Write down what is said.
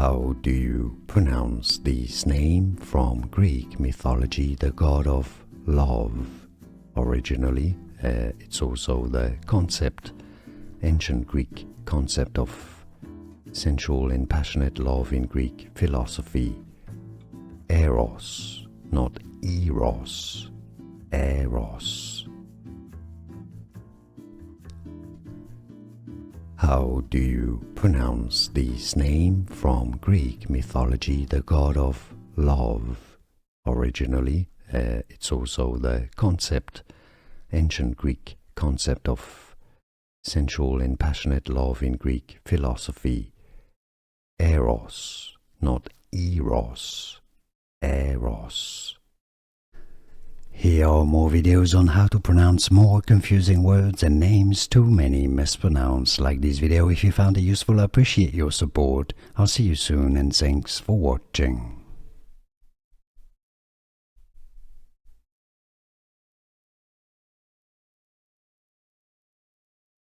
How do you pronounce this name from Greek mythology, the god of love? Originally, it's also the concept, ancient Greek concept of sensual and passionate love in Greek philosophy. Eros, not Eros. Eros. How do you pronounce this name from Greek mythology, the god of love? Originally, it's also the concept, ancient Greek concept of sensual and passionate love in Greek philosophy. Eros, not Eros. Eros. Here are more videos on how to pronounce more confusing words and names too many mispronounced. Like this video if you found it useful. I appreciate your support. I'll see you soon and thanks for watching.